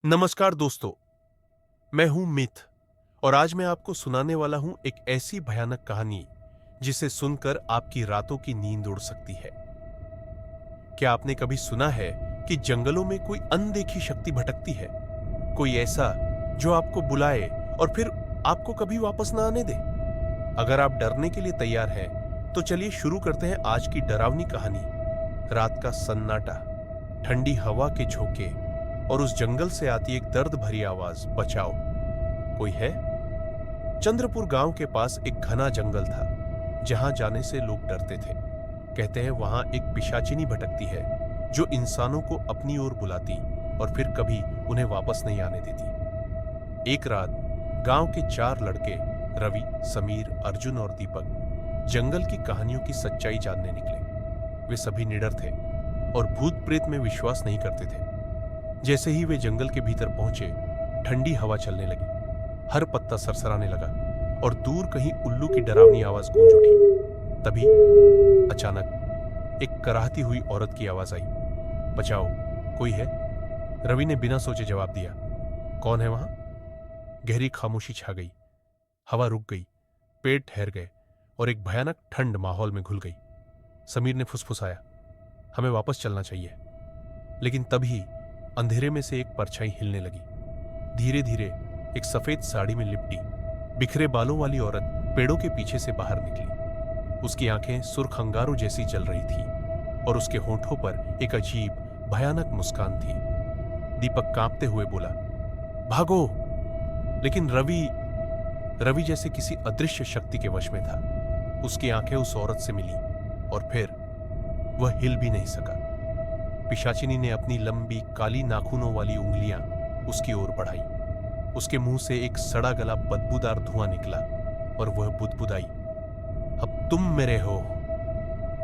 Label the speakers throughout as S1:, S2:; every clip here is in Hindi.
S1: नमस्कार दोस्तों, मैं हूं मिथ और आज मैं आपको सुनाने वाला हूं एक ऐसी भयानक कहानी जिसे सुनकर आपकी रातों की नींद उड़ सकती है। क्या आपने कभी सुना है कि जंगलों में कोई अनदेखी शक्ति भटकती है? कोई ऐसा जो आपको बुलाए और फिर आपको कभी वापस ना आने दे? अगर आप डरने के लिए तैयार हैं, तो चलिए शुरू करते हैं आज की डरावनी कहानी। रात का सन्नाटा, ठंडी हवा के झोंके और उस जंगल से आती एक दर्द भरी आवाज, बचाओ, कोई है? चंद्रपुर गांव के पास एक घना जंगल था जहां जाने से लोग डरते थे। कहते हैं वहां एक पिशाचिनी भटकती है जो इंसानों को अपनी ओर बुलाती और फिर कभी उन्हें वापस नहीं आने देती। एक रात गांव के 4 लड़के, रवि, समीर, अर्जुन और दीपक, जंगल की कहानियों की सच्चाई जानने निकले। वे सभी निडर थे और भूत प्रेत में विश्वास नहीं करते थे। जैसे ही वे जंगल के भीतर पहुंचे, ठंडी हवा चलने लगी, हर पत्ता सरसराने लगा और दूर कहीं उल्लू की डरावनी आवाज गूंज उठी। तभी अचानक एक कराहती हुई औरत की आवाज आई, बचाओ, कोई है? रवि ने बिना सोचे जवाब दिया, कौन है वहां? गहरी खामोशी छा गई, हवा रुक गई, पेड़ ठहर गए और एक भयानक ठंड माहौल में घुल गई। समीर ने फुसफुसाया, हमें वापस चलना चाहिए। लेकिन तभी अंधेरे में से एक परछाई हिलने लगी। धीरे धीरे एक सफेद साड़ी में लिपटी, बिखरे बालों वाली औरत पेड़ों के पीछे से बाहर निकली। उसकी आंखें सुर्ख अंगारों जैसी जल रही थी और उसके होंठों पर एक अजीब भयानक मुस्कान थी। दीपक कांपते हुए बोला, भागो! लेकिन रवि जैसे किसी अदृश्य शक्ति के वश में था। उसकी आंखें उस औरत से मिली और फिर वह हिल भी नहीं सका। पिशाचिनी ने अपनी लंबी काली नाखूनों वाली उंगलियां उसकी ओर बढ़ाई। उसके मुंह से एक सड़ा गला बदबूदार धुआं निकला और वह बुदबुदाई, अब तुम मेरे हो।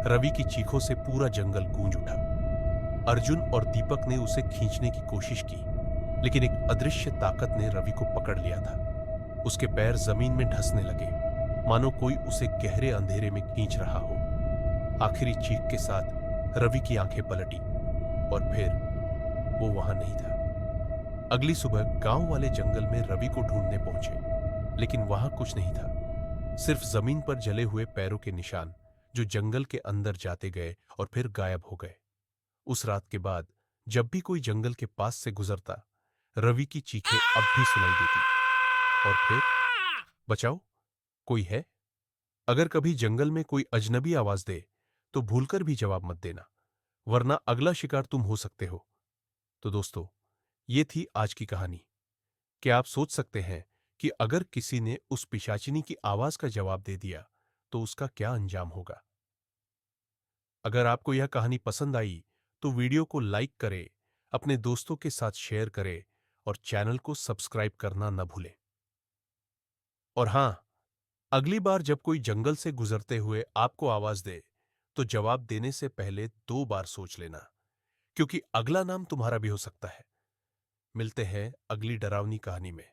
S1: रवि की चीखों से पूरा जंगल गूंज उठा। अर्जुन और दीपक ने उसे खींचने की कोशिश की, लेकिन एक अदृश्य ताकत ने रवि को पकड़ लिया था। उसके पैर जमीन में धंसने लगे, मानो कोई उसे गहरे अंधेरे में खींच रहा हो। आखिरी चीख के साथ रवि की आंखें पलटी और फिर वो वहां नहीं था। अगली सुबह गांव वाले जंगल में रवि को ढूंढने पहुंचे, लेकिन वहां कुछ नहीं था, सिर्फ जमीन पर जले हुए पैरों के निशान जो जंगल के अंदर जाते गए और फिर गायब हो गए। उस रात के बाद जब भी कोई जंगल के पास से गुजरता, रवि की चीखें अब भी सुनाई देती और फिर, बचाओ, कोई है? अगर कभी जंगल में कोई अजनबी आवाज दे तो भूलकर भी जवाब मत देना, वरना अगला शिकार तुम हो सकते हो। तो दोस्तों, ये थी आज की कहानी। क्या आप सोच सकते हैं कि अगर किसी ने उस पिशाचिनी की आवाज का जवाब दे दिया तो उसका क्या अंजाम होगा? अगर आपको यह कहानी पसंद आई तो वीडियो को लाइक करें, अपने दोस्तों के साथ शेयर करें और चैनल को सब्सक्राइब करना न भूलें। और हां, अगली बार जब कोई जंगल से गुजरते हुए आपको आवाज दे तो जवाब देने से पहले 2 बार सोच लेना, क्योंकि अगला नाम तुम्हारा भी हो सकता है। मिलते हैं अगली डरावनी कहानी में।